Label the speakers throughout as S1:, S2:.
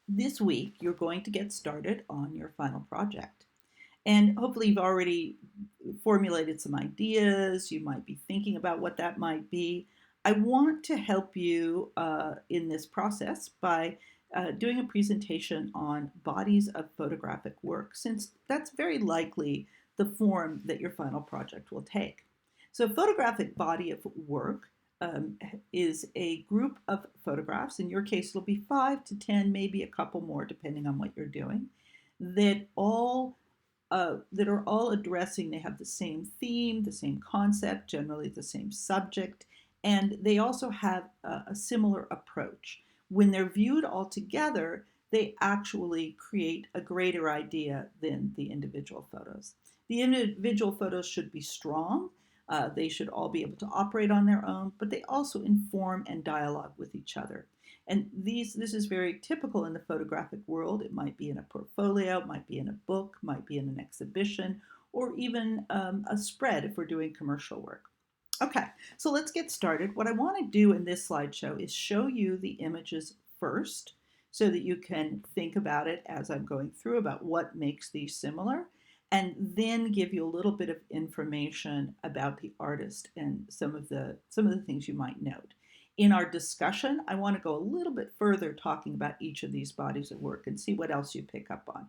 S1: This week, you're going to get started on your final project. And hopefully, you've already formulated some ideas. You might be thinking about what that might be. I want to help you in this process by doing a presentation on bodies of photographic work, since that's very likely the form that your final project will take. So, a photographic body of work um, is a group of photographs. In your case, it'll be 5 to 10, maybe a couple more, depending on what you're doing, that all that are all addressing. They have the same theme, the same concept, generally the same subject, and they also have a similar approach. When they're viewed all together, they actually create a greater idea than the individual photos. The individual photos should be strong. They should all be able to operate on their own, but they also inform and dialogue with each other. And this is very typical in the photographic world. It might be in a portfolio, it might be in a book, might be in an exhibition, or even a spread if we're doing commercial work. Okay, so let's get started. What I want to do in this slideshow is show you the images first so that you can think about it as I'm going through about what makes these similar, and then give you a little bit of information about the artist and some of the things you might note. In our discussion, I want to go a little bit further talking about each of these bodies of work and see what else you pick up on.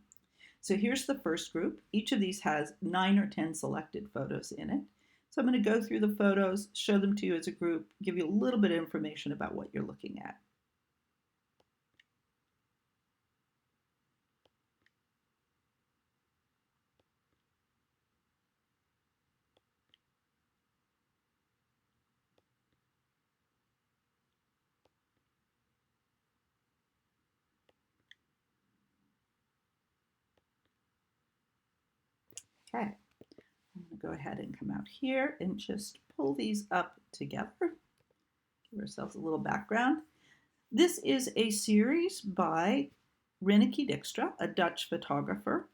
S1: So here's the first group. Each of these has 9 or 10 selected photos in it. So I'm going to go through the photos, show them to you as a group, give you a little bit of information about what you're looking at. Okay, I'm going to go ahead and come out here and just pull these up together. Give ourselves a little background. This is a series by Renneke Dijkstra, a Dutch photographer.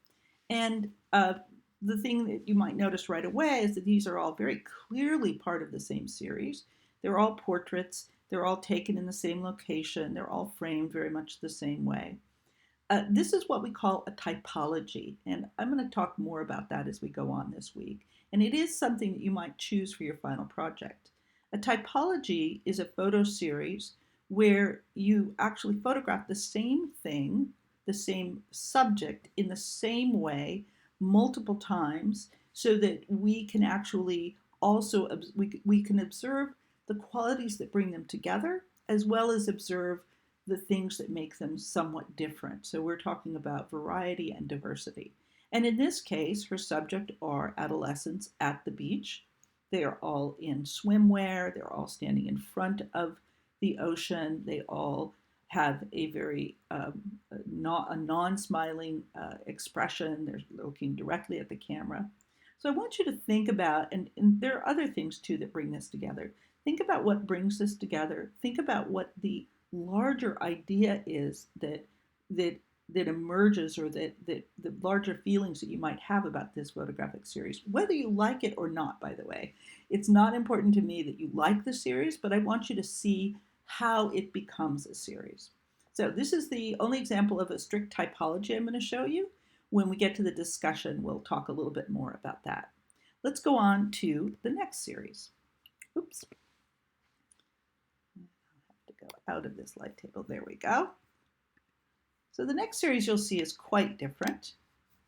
S1: And the thing that you might notice right away is that these are all very clearly part of the same series. They're all portraits. They're all taken in the same location. They're all framed very much the same way. This is what we call a typology, and I'm going to talk more about that as we go on this week. And it is something that you might choose for your final project. A typology is a photo series where you actually photograph the same thing, the same subject, in the same way multiple times so that we can actually also we can observe the qualities that bring them together as well as observe the things that make them somewhat different. So we're talking about variety and diversity. And in this case, her subject are adolescents at the beach. They are all in swimwear. They're all standing in front of the ocean. They all have a very a non-smiling expression. They're looking directly at the camera. So I want you to think about, and there are other things too that bring this together. Think about what brings this together. Think about what the larger idea is that that emerges, or that the larger feelings that you might have about this photographic series, whether you like it or not. By the way, it's not important to me that you like the series, but I want you to see how it becomes a series. So this is the only example of a strict typology I'm going to show you. When we get to the discussion, we'll talk a little bit more about that. Let's go on to the next series. Oops. Go out of this light table. There we go. So the next series you'll see is quite different.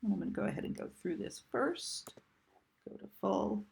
S1: And I'm going to go ahead and go through this first. Go to full.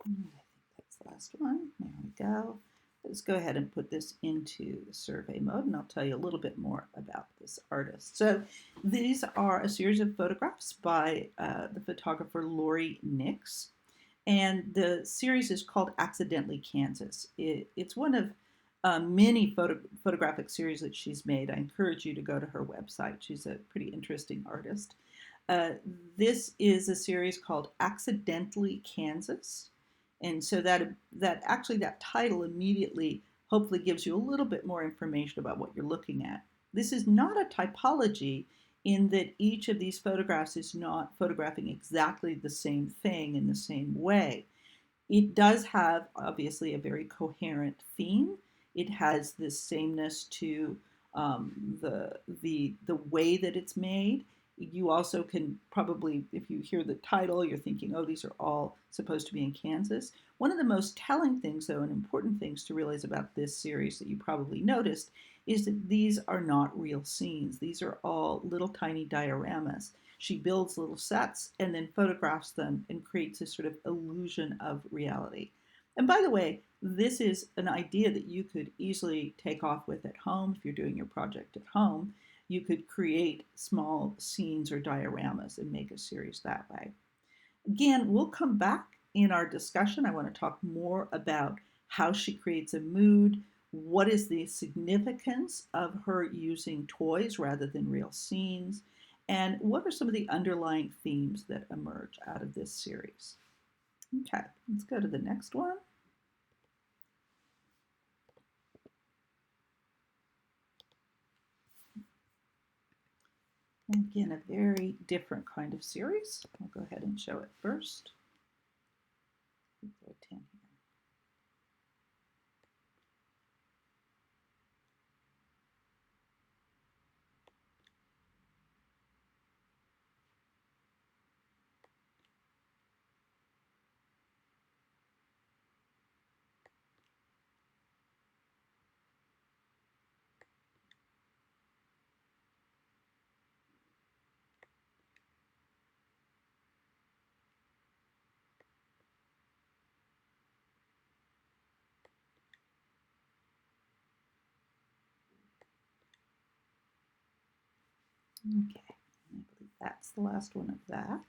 S1: I think that's the last one. There we go. Let's go ahead and put this into the survey mode, and I'll tell you a little bit more about this artist. So these are a series of photographs by the photographer Lori Nix, and the series is called Accidentally Kansas. It's one of many photographic series that she's made. I encourage you to go to her website. She's a pretty interesting artist. Uh, this is a series called Accidentally Kansas. And so that title immediately hopefully gives you a little bit more information about what you're looking at. This is not a typology in that each of these photographs is not photographing exactly the same thing in the same way. It does have obviously a very coherent theme. It has this sameness to the way that it's made. You also can probably, if you hear the title, you're thinking, oh, these are all supposed to be in Kansas. One of the most telling things, though, and important things to realize about this series that you probably noticed is that these are not real scenes. These are all little tiny dioramas. She builds little sets and then photographs them and creates this sort of illusion of reality. And by the way, this is an idea that you could easily take off with at home if you're doing your project at home. You could create small scenes or dioramas and make a series that way. Again, we'll come back in our discussion. I want to talk more about how she creates a mood. What is the significance of her using toys rather than real scenes? And what are some of the underlying themes that emerge out of this series? Okay, let's go to the next one. And again, a very different kind of series. I'll go ahead and show it first. Okay, I believe that's the last one of that.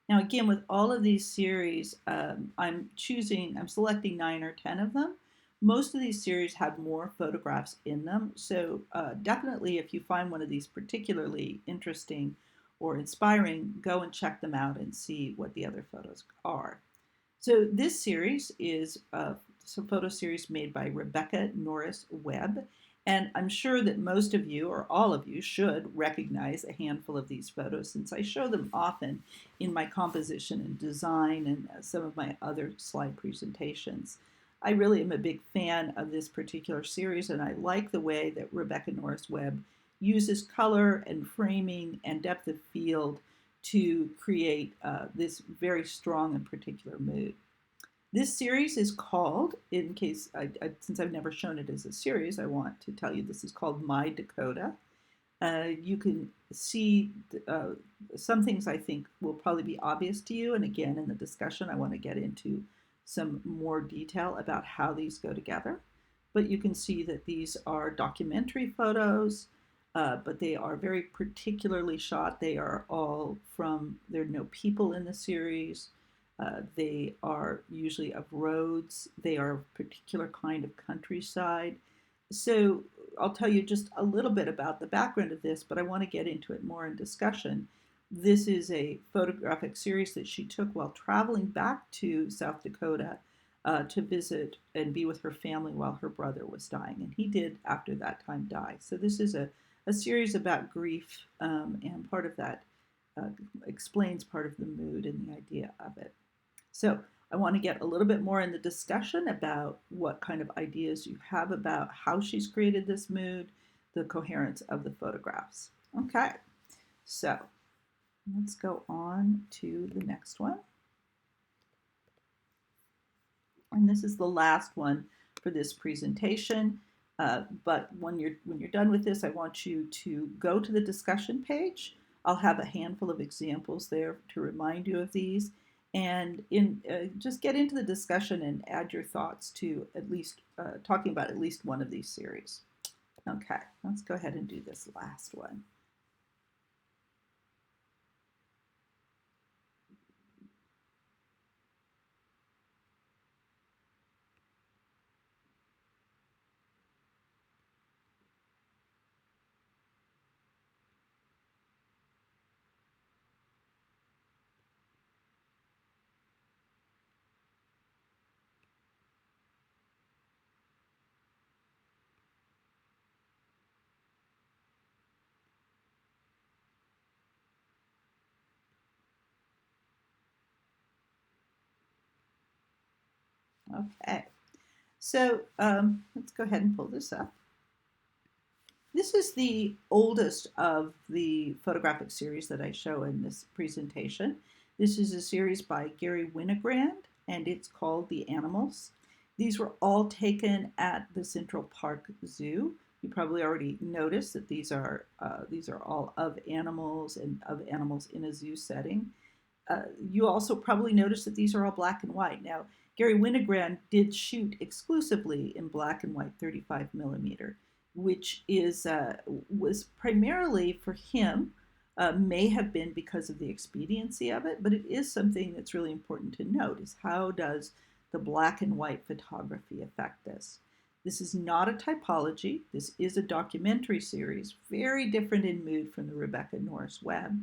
S1: Now again, with all of these series, I'm selecting 9 or 10 of them. Most of these series have more photographs in them, so definitely if you find one of these particularly interesting or inspiring, go and check them out and see what the other photos are. So this series is a photo series made by Rebecca Norris Webb, and I'm sure that most of you or all of you should recognize a handful of these photos since I show them often in my composition and design and some of my other slide presentations. I really am a big fan of this particular series, and I like the way that Rebecca Norris Webb uses color and framing and depth of field to create this very strong and particular mood. This series is called, in case, since I've never shown it as a series, I want to tell you this is called My Dakota. You can see some things I think will probably be obvious to you. And again, in the discussion, I want to get into some more detail about how these go together. But you can see that these are documentary photos, but they are very particularly shot. They are all there are no people in the series. They are usually of roads. They are a particular kind of countryside. So I'll tell you just a little bit about the background of this, but I want to get into it more in discussion. This is a photographic series that she took while traveling back to South Dakota to visit and be with her family while her brother was dying. And he did, after that time, die. So this is a series about grief, and part of that explains part of the mood and the idea of it. So I want to get a little bit more in the discussion about what kind of ideas you have about how she's created this mood, the coherence of the photographs. Okay, so let's go on to the next one. And this is the last one for this presentation. But when you're done with this, I want you to go to the discussion page. I'll have a handful of examples there to remind you of these. And just get into the discussion and add your thoughts to at least talking about at least one of these series. Okay, let's go ahead and do this last one. Okay, so let's go ahead and pull this up. This is the oldest of the photographic series that I show in this presentation. This is a series by Gary Winograd, and it's called The Animals. These were all taken at the Central Park Zoo. You probably already noticed that these are all of animals and of animals in a zoo setting. You also probably noticed that these are all black and white. Now, Gary Winograd did shoot exclusively in black and white 35 millimeter, which was primarily for him, may have been because of the expediency of it, but it is something that's really important to note, is how does the black and white photography affect this? This is not a typology. This is a documentary series, very different in mood from the Rebecca Norris Webb.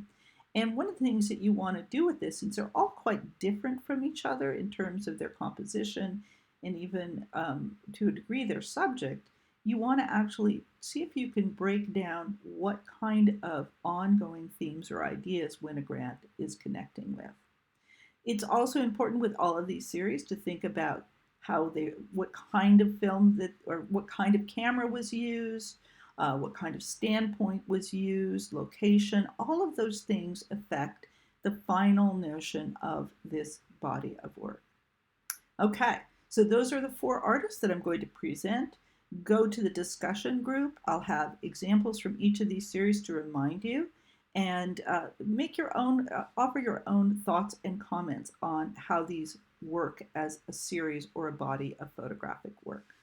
S1: And one of the things that you want to do with this, since they're all quite different from each other in terms of their composition and even to a degree their subject, you want to actually see if you can break down what kind of ongoing themes or ideas Winograd is connecting with. It's also important with all of these series to think about what kind of film or what kind of camera was used, what kind of standpoint was used, location. All of those things affect the final notion of this body of work. Okay, so those are the 4 artists that I'm going to present. Go to the discussion group. I'll have examples from each of these series to remind you, and offer your own thoughts and comments on how these work as a series or a body of photographic work.